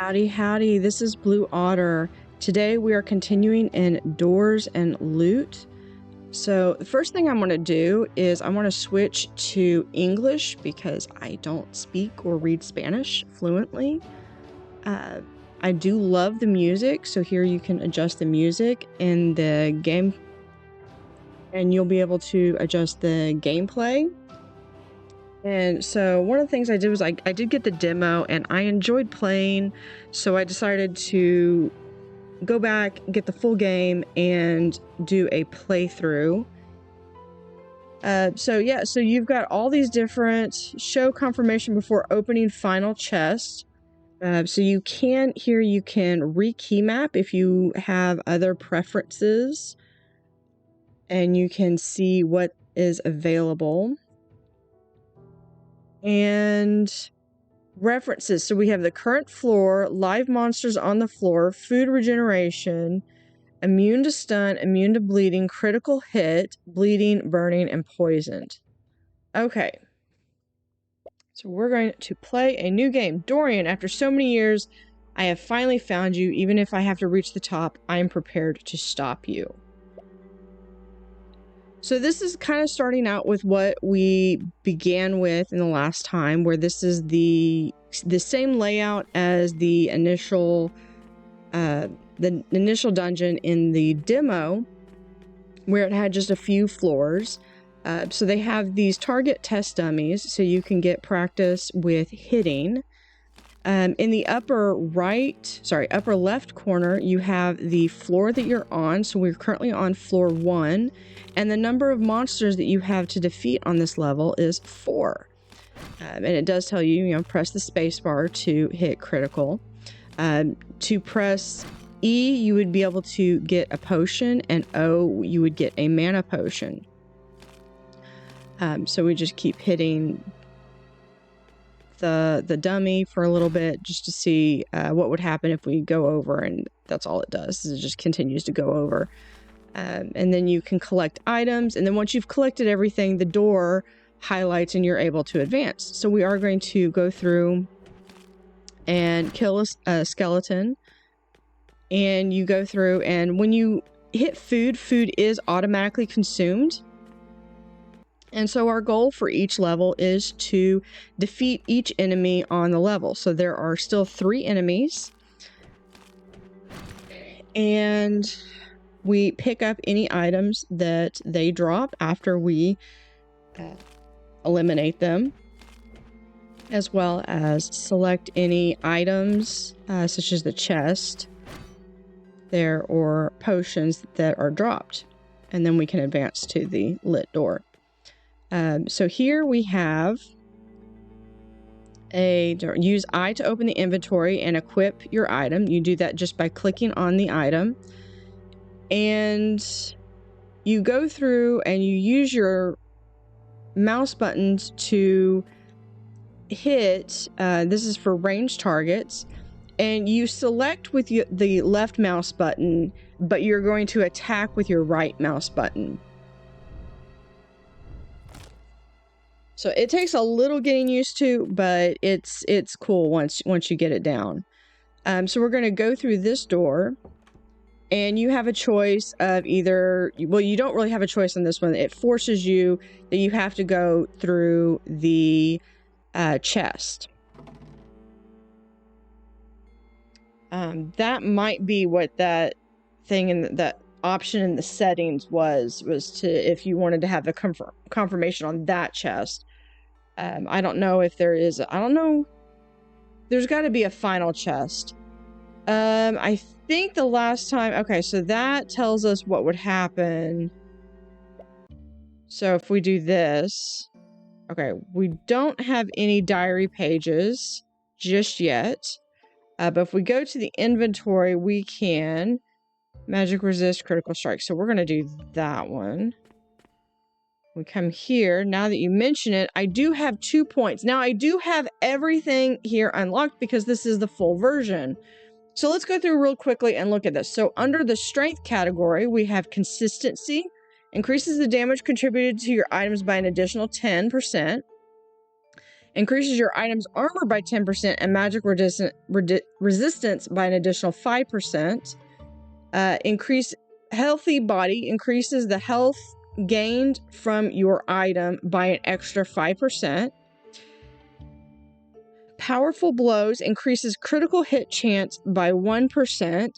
Howdy, howdy, this is Blue Otter. Today we are continuing in Doors and Loot. So the first thing I'm going to do is I want to switch to English because I don't speak or read Spanish fluently. I do love the music, so here you can adjust the music in the game and you'll be able to adjust the gameplay. And so one of the things I did was I did get the demo and I enjoyed playing, so I decided to go back, get the full game, and do a playthrough. So you've got all these different show confirmation before opening final chest. So you can re-key map if you have other preferences, and you can see what is available. And references. So we have the current floor, live monsters on the floor, food regeneration, immune to stun, immune to bleeding, critical hit, bleeding, burning, and poisoned. Okay. So we're going to play a new game. Dorian, after so many years, I have finally found you. Even if I have to reach the top, I am prepared to stop you. So this is kind of starting out with what we began with in the last time, where this is the same layout as the initial dungeon in the demo, where it had just a few floors. So they have these target test dummies, so you can get practice with hitting. In the upper left corner, you have the floor that you're on. So we're currently on floor 1, and the number of monsters that you have to defeat on this level is 4. And it does tell you, press the space bar to hit critical. To press E, you would be able to get a potion, and O, you would get a mana potion. So we just keep hitting the dummy for a little bit just to see what would happen if we go over, and that's all it does, is it just continues to go over. And then you can collect items, and then once you've collected everything, the door highlights and you're able to advance. So we are going to go through and kill a skeleton, and you go through, and when you hit food is automatically consumed. And so our goal for each level is to defeat each enemy on the level. So there are still 3 enemies, and we pick up any items that they drop after we eliminate them, as well as select any items such as the chest there or potions that are dropped, and then we can advance to the lit door. So here we have use I to open the inventory and equip your item. You do that just by clicking on the item, and you go through and you use your mouse buttons to hit, this is for ranged targets, and you select with the left mouse button, but you're going to attack with your right mouse button. So it takes a little getting used to, but it's cool once you get it down. So we're going to go through this door, and you have a choice of either, well, you don't really have a choice on this one. It forces you that you have to go through the chest. That might be what that thing in that option in the settings was to, if you wanted to have the confirmation on that chest. I don't know if there is, I don't know. There's got to be a final chest. I think the last time, okay, so that tells us what would happen. So if we do this, okay, we don't have any diary pages just yet. But if we go to the inventory, we can magic resist critical strike. So we're going to do that one. We come here. Now that you mention it, I do have 2 points. Now I do have everything here unlocked because this is the full version. So let's go through real quickly and look at this. So under the strength category, we have consistency. Increases the damage contributed to your items by an additional 10%. Increases your item's armor by 10% and magic resistance by an additional 5%. Increase healthy body, increases the health gained from your item by an extra 5%. Powerful blows increases critical hit chance by 1%.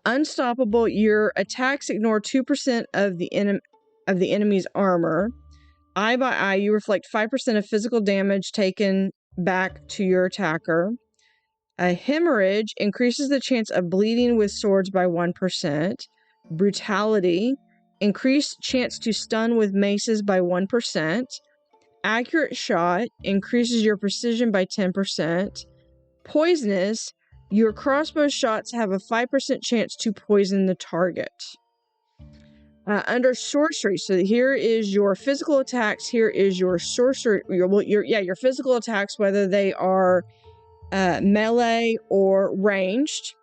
Unstoppable, your attacks ignore 2% of the enemy's armor. Eye by eye, you reflect 5% of physical damage taken back to your attacker. A hemorrhage increases the chance of bleeding with swords by 1%. Brutality, increased chance to stun with maces by 1%. Accurate shot, increases your precision by 10%. Poisonous, your crossbow shots have a 5% chance to poison the target. Under sorcery, so here is your physical attacks. Here is your sorcery. Your physical attacks, whether they are melee or ranged.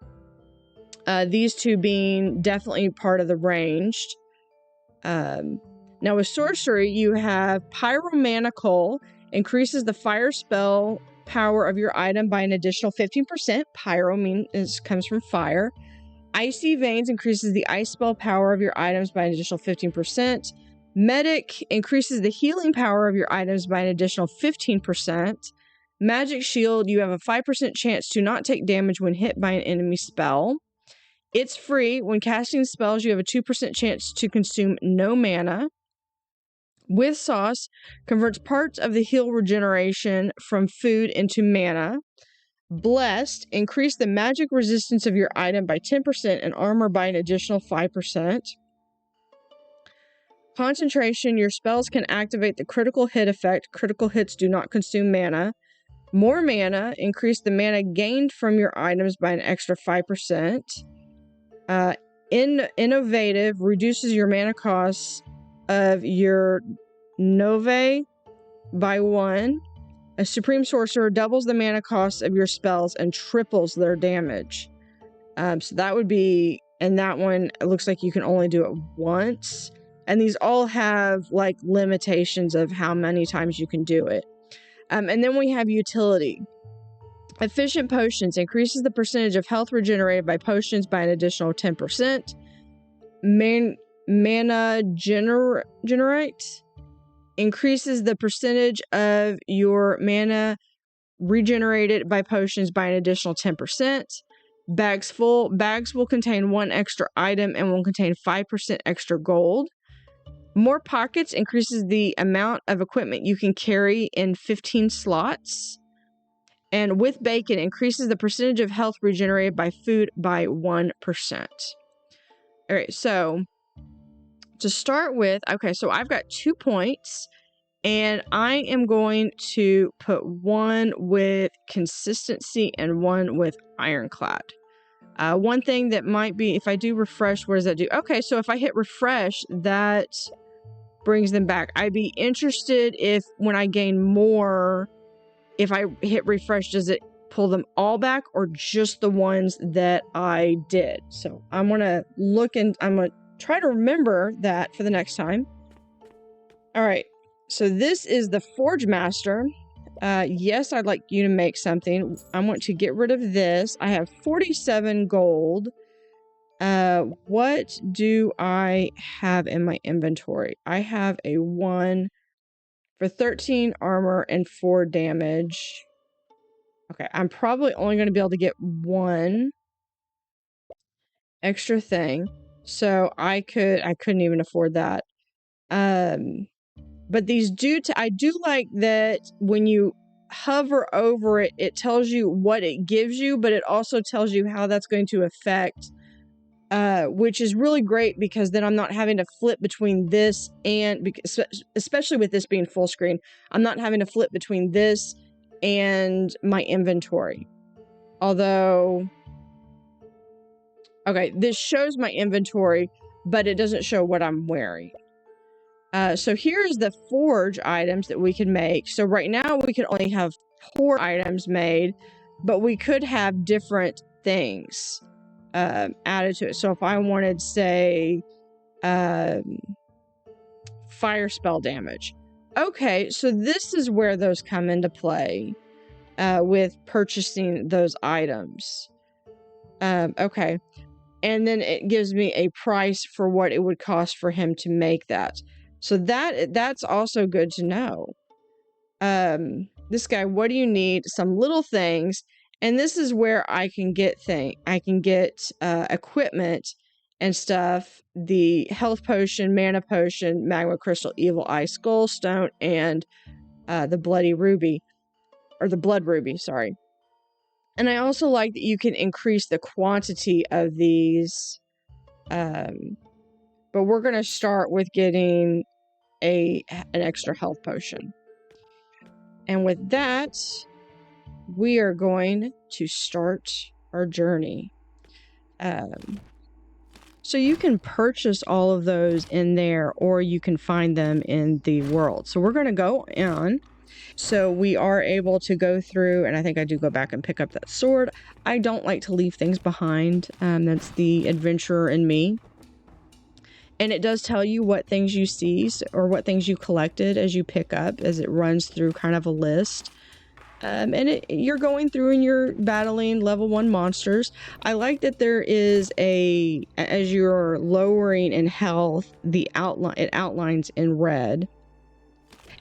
These two being definitely part of the ranged. Now with sorcery, you have Pyromaniacal, increases the fire spell power of your item by an additional 15%. Pyro comes from fire. Icy Veins increases the ice spell power of your items by an additional 15%. Medic increases the healing power of your items by an additional 15%. Magic Shield, you have a 5% chance to not take damage when hit by an enemy spell. It's free. When casting spells, you have a 2% chance to consume no mana. With Sauce, converts parts of the heal regeneration from food into mana. Blessed, increase the magic resistance of your item by 10% and armor by an additional 5%. Concentration, your spells can activate the critical hit effect. Critical hits do not consume mana. More mana, increase the mana gained from your items by an extra 5%. Innovative, reduces your mana costs of your Novae by 1. A Supreme Sorcerer doubles the mana cost of your spells and triples their damage. So that would be, and that one, it looks like you can only do it once. And these all have like limitations of how many times you can do it. And then we have Utility. Efficient Potions increases the percentage of health regenerated by potions by an additional 10%. Mana Generate increases the percentage of your mana regenerated by potions by an additional 10%. Bags Full. Bags will contain 1 extra item and will contain 5% extra gold. More Pockets increases the amount of equipment you can carry in 15 slots. And with Bacon, increases the percentage of health regenerated by food by 1%. All right, so to start with, okay, so I've got 2 points. And I am going to put 1 with Consistency and 1 with Ironclad. One thing that might be, if I do refresh, what does that do? Okay, so if I hit refresh, that brings them back. I'd be interested if when I gain more, if I hit refresh, does it pull them all back or just the ones that I did? So I'm going to look and I'm going to try to remember that for the next time. All right. So this is the Forge Master. Yes, I'd like you to make something. I want to get rid of this. I have 47 gold. What do I have in my inventory? I have a 1 for 13 armor and 4 damage. Okay, I'm probably only going to be able to get 1 extra thing. So I couldn't even afford that. But these I do like that when you hover over it, it tells you what it gives you, but it also tells you how that's going to affect, which is really great because then I'm not having to flip between this and, especially with this being full screen, I'm not having to flip between this and my inventory. Although, okay, this shows my inventory, but it doesn't show what I'm wearing. So here's the forge items that we can make. So right now we can only have 4 items made, but we could have different things added to it. So if I wanted, say, fire spell damage, Okay, so this is where those come into play with purchasing those items. Okay. And then it gives me a price for what it would cost for him to make that. So that's also good to know. This guy, what do you need? Some little things. And this is where I can get equipment and stuff. The health potion, mana potion, magma crystal, evil eye, skull stone, and the bloody ruby. Or the blood ruby, sorry. And I also like that you can increase the quantity of these. But we're going to start with getting an extra health potion. And with that, we are going to start our journey. So you can purchase all of those in there, or you can find them in the world. So we're going to go on. So we are able to go through, and I think I do go back and pick up that sword. I don't like to leave things behind. That's the adventurer in me. And it does tell you what things you see or what things you collected as you pick up, as it runs through kind of a list. And you're going through and you're battling level 1 monsters. I like that there is as you're lowering in health, it outlines in red.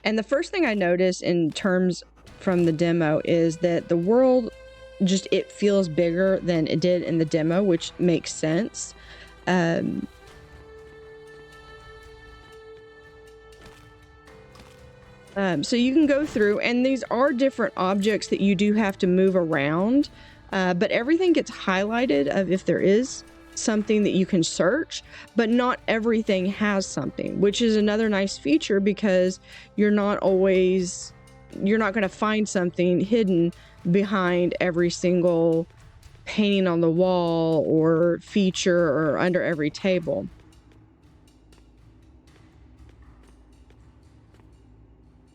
And the first thing I noticed in terms from the demo is that the world it feels bigger than it did in the demo, which makes sense. So you can go through, and these are different objects that you do have to move around, but everything gets highlighted of if there is something that you can search, but not everything has something, which is another nice feature because you're not going to find something hidden behind every single painting on the wall or feature or under every table.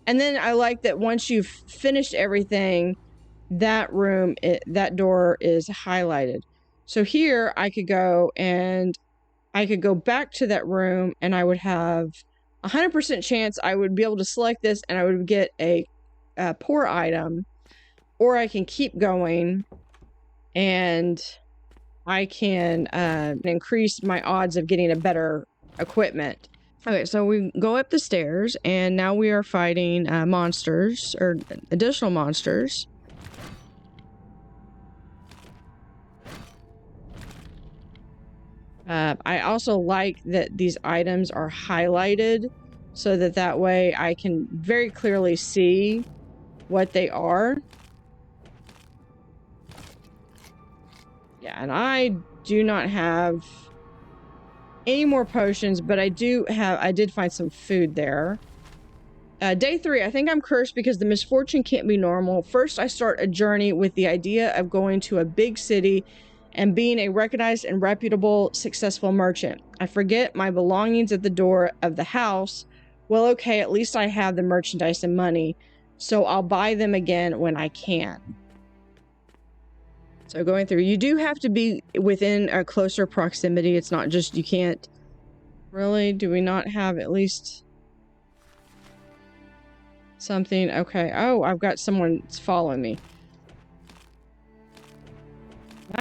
And then I like that once you've finished everything, that door is highlighted. So here I could go back to that room, and I would have 100% chance I would be able to select this and I would get a poor item, or I can keep going and I can increase my odds of getting a better equipment. Okay, so we go up the stairs, and now we are fighting monsters, or additional monsters. I also like that these items are highlighted, so that way I can very clearly see what they are. Yeah, and I do not have any more potions, but I did find some food there. Day 3, I think I'm cursed because the misfortune can't be normal. First, I start a journey with the idea of going to a big city and being a recognized and reputable, successful merchant. I forget my belongings at the door of the house. Well, okay, at least I have the merchandise and money, so I'll buy them again when I can. So going through, you do have to be within a closer proximity. It's not just, you can't... Really? Do we not have at least... something? Okay. Oh, I've got someone following me.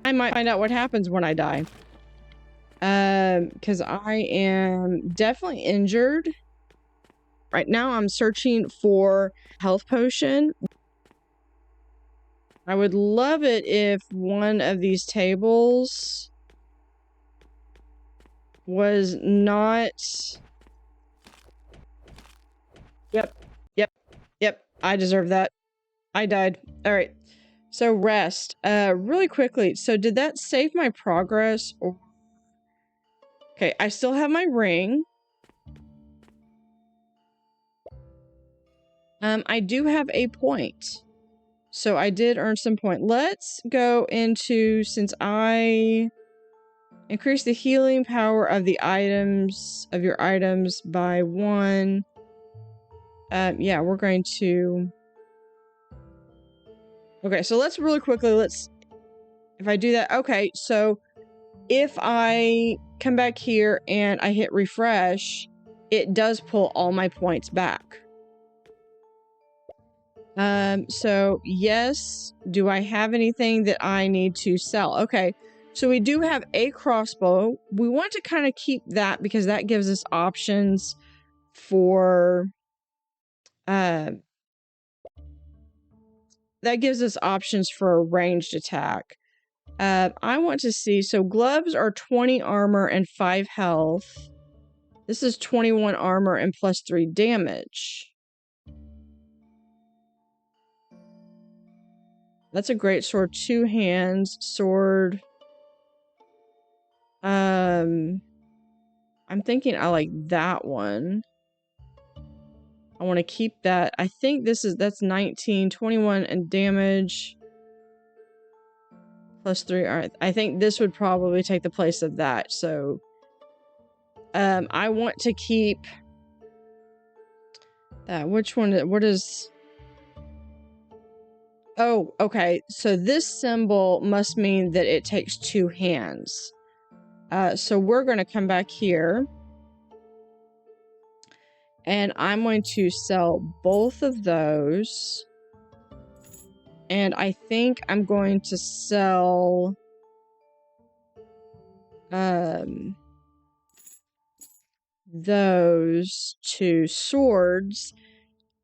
I might find out what happens when I die. Because I am definitely injured. Right now I'm searching for health potion. I would love it if one of these tables was not... Yep, I deserve that. I died. Alright. So rest. Really quickly. So did that save my progress? Okay, I still have my ring. I do have a point. So I did earn some point. Let's go into, since I increase the healing power of your items by 1. Yeah, we're going to... Okay, so let's really quickly, if I do that, okay, so if I come back here and I hit refresh, it does pull all my points back. So yes, do I have anything that I need to sell? Okay, so we do have a crossbow. We want to kind of keep that because that gives us options for that gives us options for a ranged attack. I want to see, so gloves are 20 armor and 5 health. This is 21 armor and plus 3 damage. That's a great sword. 2 hands, sword. I'm thinking I like that one. I want to keep that. I think that's 19, 21 and damage. Plus 3. All right. I think this would probably take the place of that. So, I want to keep that. Which one? What is... Oh, okay. So this symbol must mean that it takes 2 hands. So we're going to come back here. And I'm going to sell both of those. And I think I'm going to sell... those 2 swords.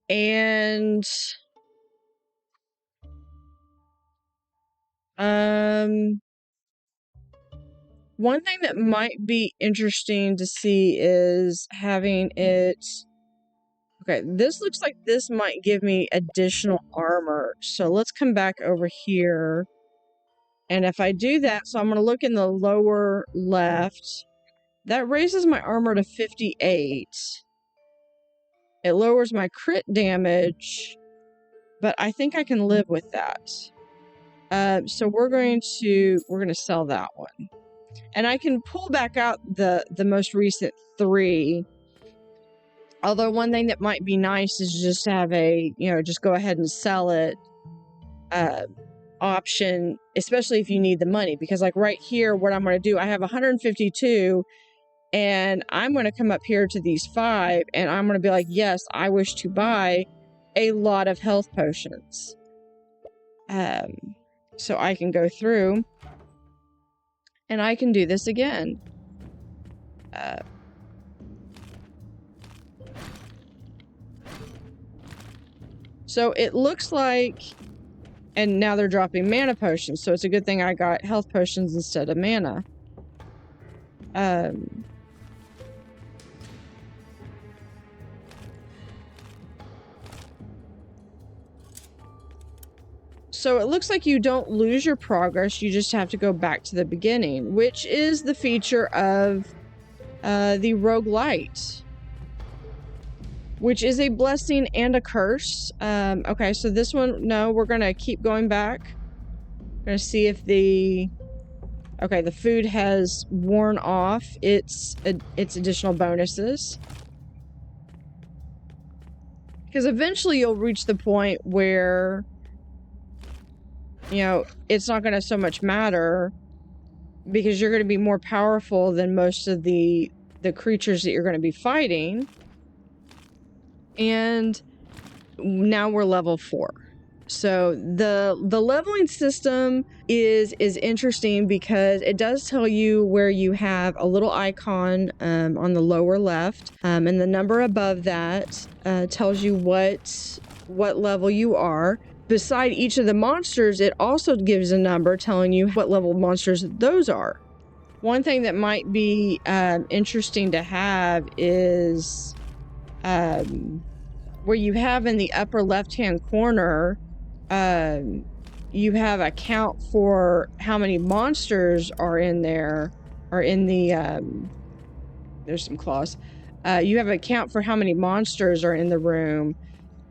And... one thing that might be interesting to see is having it... Okay, this looks like this might give me additional armor. So let's come back over here. And if I do that, so I'm going to look in the lower left. That raises my armor to 58. It lowers my crit damage, but I think I can live with that. So we're going to sell that one. And I can pull back out the most recent 3. Although one thing that might be nice is just have a, just go ahead and sell it option, especially if you need the money. Because like right here, what I'm going to do, I have 152 and I'm going to come up here to these 5 and I'm going to be like, yes, I wish to buy a lot of health potions. So I can go through and I can do this again. So it looks like, and now they're dropping mana potions, so it's a good thing I got health potions instead of mana. So it looks like you don't lose your progress, you just have to go back to the beginning, which is the feature of the roguelite, which is a blessing and a curse. Okay, so this one, no, we're gonna keep going back. We're gonna see if the food has worn off its additional bonuses. Because eventually you'll reach the point where, it's not gonna so much matter because you're gonna be more powerful than most of the creatures that you're gonna be fighting. And now we're level 4. So the leveling system is interesting because it does tell you where you have a little icon on the lower left, and the number above that tells you what level you are. Beside each of the monsters, it also gives a number telling you what level monsters those are. One thing that might be interesting to have is where you have in the upper left-hand corner, you have a count for how many monsters are in there, or in the, there's some claws. You have a count for how many monsters are in the room,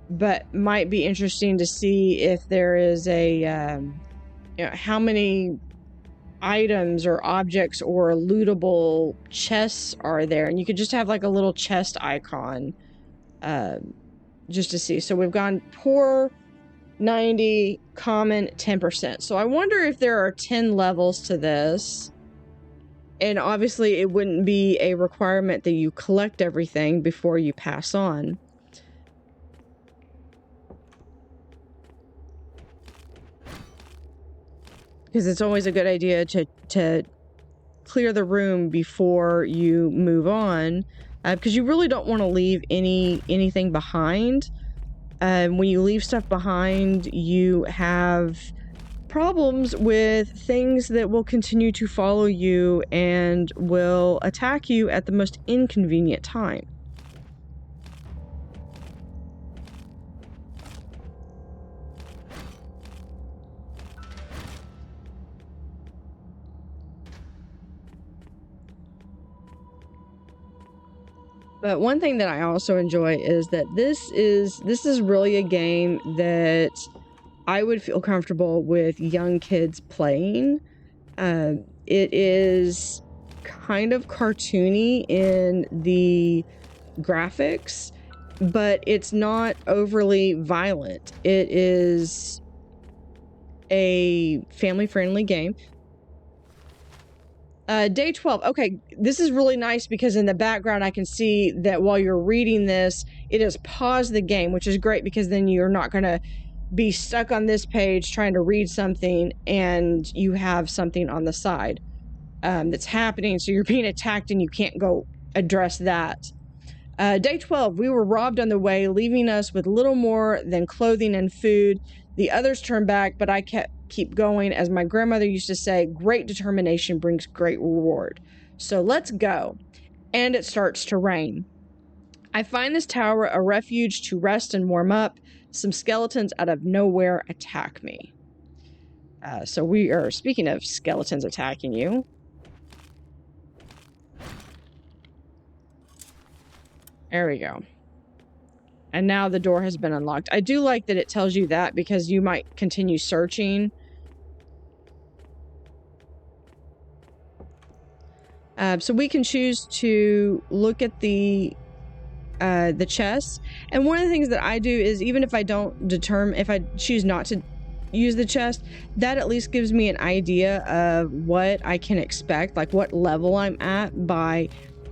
but might be interesting to see if there is a, how many items or objects or lootable chests are there. And you could just have like a little chest icon, just to see. So we've gone poor, 90, common, 10%. So I wonder if there are 10 levels to this. And obviously it wouldn't be a requirement that you collect everything before you pass on. because it's always a good idea to clear the room before you move on, because you really don't want to leave anything behind. When you leave stuff behind, you have problems with things that will continue to follow you and will attack you at the most inconvenient time. But one thing that I also enjoy is that this is really a game that I would feel comfortable with young kids playing. It is kind of cartoony in the graphics, but it's not overly violent. It is a family-friendly game. Day 12. Okay, this is really nice because in the background I can see that while you're reading this, it has paused the game, which is great because then you're not going to be stuck on this page trying to read something and you have something on the side that's happening. So you're being attacked and you can't go address that. Day 12, we were robbed on the way, leaving us with little more than clothing and food. The others turned back, but I keep going. As my grandmother used to say, great determination brings great reward. So let's go. And it starts to rain. I find this tower a refuge to rest and warm up. Some skeletons out of nowhere attack me. So we are, speaking of skeletons attacking you. There we go. And now the door has been unlocked. I do like that it tells you that because you might continue searching. So we can choose to look at the chest. And one of the things that I do is even if I don't if I choose not to use the chest, that at least gives me an idea of what I can expect, like what level I'm at by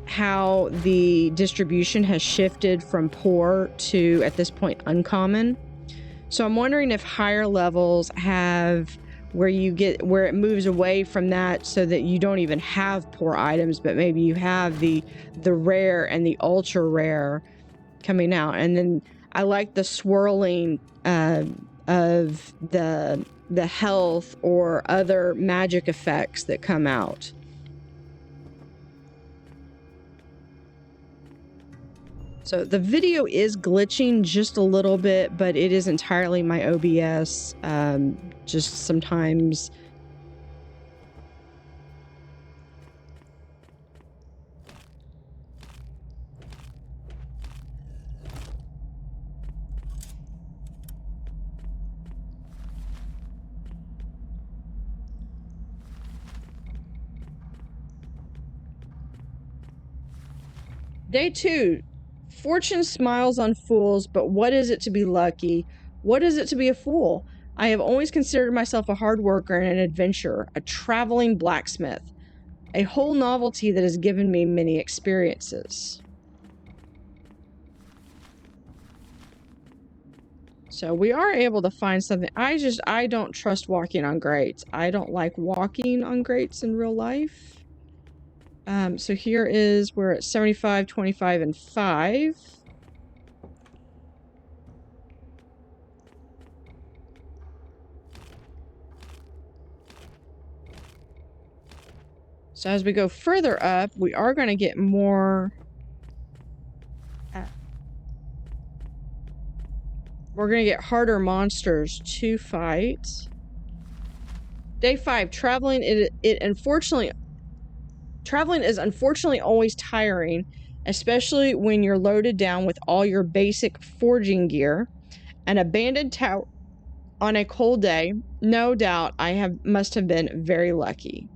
how the distribution has shifted from poor to, at this point, uncommon. So I'm wondering if higher levels have where it moves away from that so that you don't even have poor items, but maybe you have the rare and the ultra rare coming out. And then I like the swirling of the health or other magic effects that come out. So the video is glitching just a little bit, but it is entirely my OBS. Just sometimes. Day 2. Fortune smiles on fools, but what is it to be lucky? What is it to be a fool? I have always considered myself a hard worker and an adventurer, a traveling blacksmith, a whole novelty that has given me many experiences. So we are able to find something. I don't trust walking on grates. I don't like walking on grates in real life. So here is, we're at 75, 25, and 5. So as we go further up, we are going to get more. We're going to get harder monsters to fight. Day 5, traveling. Traveling is unfortunately always tiring, especially when you're loaded down with all your basic forging gear. An abandoned tower on a cold day. No doubt I must have been very lucky.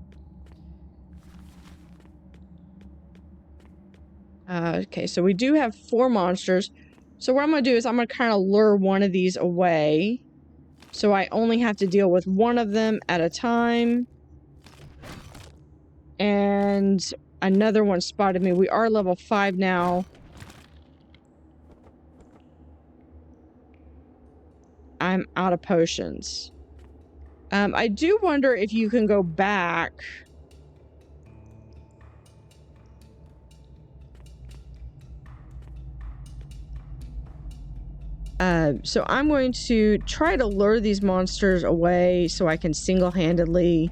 Okay, so we do have 4 monsters. So what I'm going to do is I'm going to kind of lure one of these away. So I only have to deal with one of them at a time. And another one spotted me. We are level 5 now. I'm out of potions. I do wonder if you can go back. So I'm going to try to lure these monsters away so I can single-handedly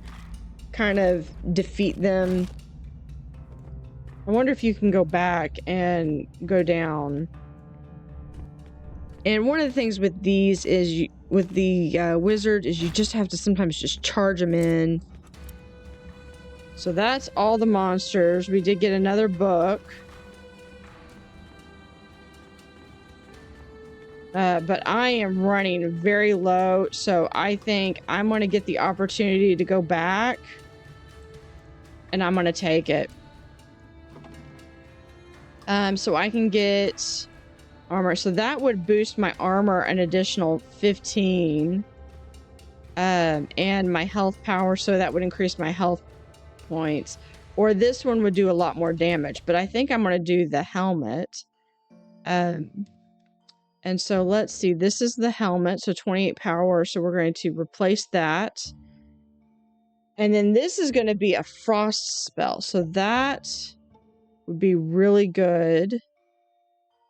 kind of defeat them. I wonder if you can go back and go down. And one of the things with these is, with the wizard, is you just have to sometimes just charge them in. So that's all the monsters. We did get another book. But I am running very low, so I think I'm going to get the opportunity to go back. And I'm going to take it. So I can get armor. So that would boost my armor an additional 15. And my health power, so that would increase my health points. Or this one would do a lot more damage, but I think I'm going to do the helmet. And so let's see, this is the helmet, so 28 power, so we're going to replace that. And then this is going to be a frost spell, so that would be really good.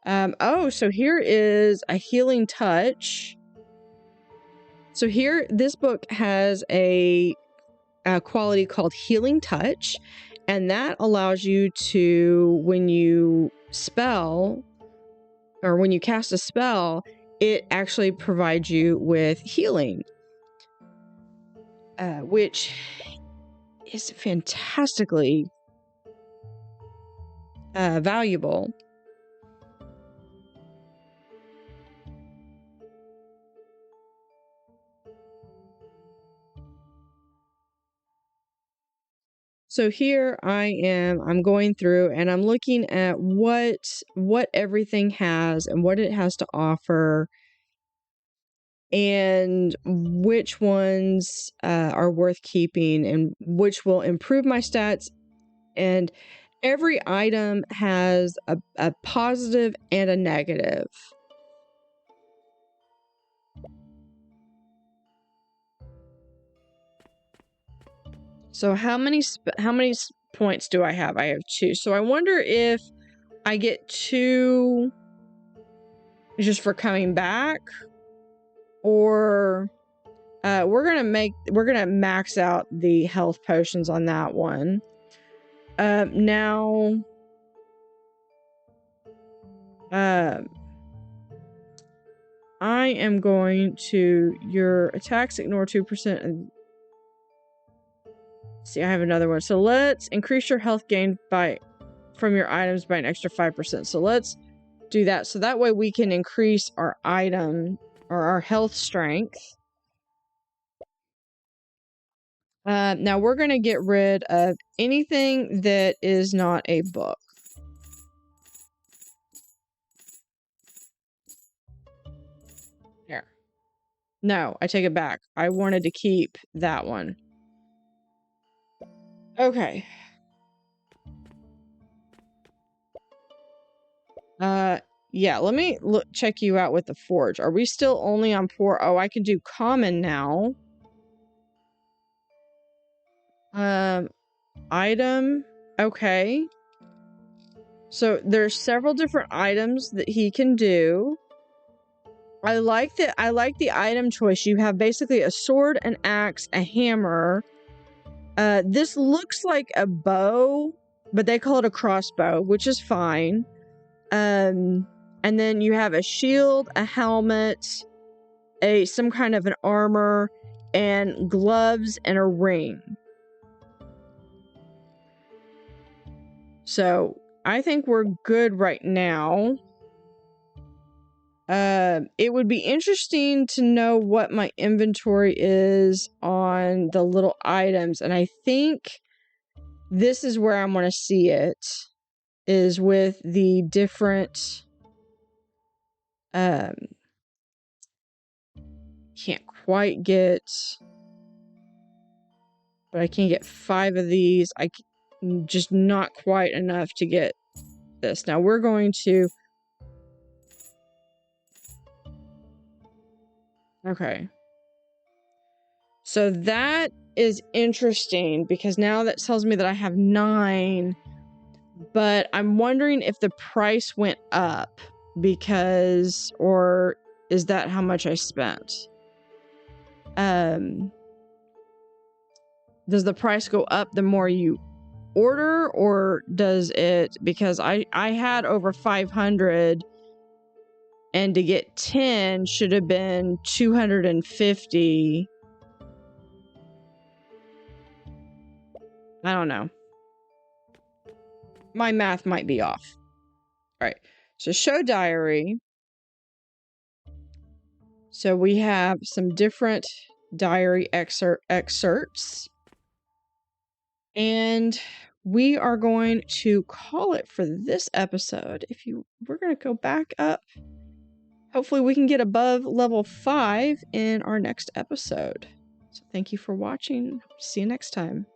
Oh, so here is a healing touch. So here, this book has a quality called Healing Touch, and that allows you to, when you spell, or when you cast a spell, it actually provides you with healing, which is fantastically valuable. So here I'm going through and I'm looking at what everything has and what it has to offer, and which ones are worth keeping and which will improve my stats. And every item has a positive and a negative. So how many points do I have? I have 2. So I wonder if I get 2 just for coming back, or we're gonna max out the health potions on that one. Now, I am going to, your attacks ignore 2%. And see, I have another one. So let's increase your health gain from your items by an extra 5%. So let's do that. So that way we can increase our item or our health strength. Now we're going to get rid of anything that is not a book. Here. No, I take it back. I wanted to keep that one. Okay. Yeah, let me check you out with the forge. Are we still only on poor? Oh, I can do common now. Item. Okay. So there's several different items that he can do. I like the item choice. You have basically a sword, an axe, a hammer. This looks like a bow, but they call it a crossbow, which is fine. And then you have a shield, a helmet, some kind of an armor, and gloves and a ring. So I think we're good right now. It would be interesting to know what my inventory is on the little items, and I think this is where I'm going to see it, is with the different can't quite get, but I can get 5 of these. Just not quite enough to get this. Now we're going to, okay, So that is interesting because now that tells me that I have 9, but I'm wondering if the price went up because, or is that how much I spent? Does the price go up the more you order, or does it, because I had over 500 and to get 10 should have been 250. I don't know. My math might be off. All right. So show diary. So we have some different diary excerpts. And we are going to call it for this episode. We're going to go back up. Hopefully we can get above level 5 in our next episode. So thank you for watching. See you next time.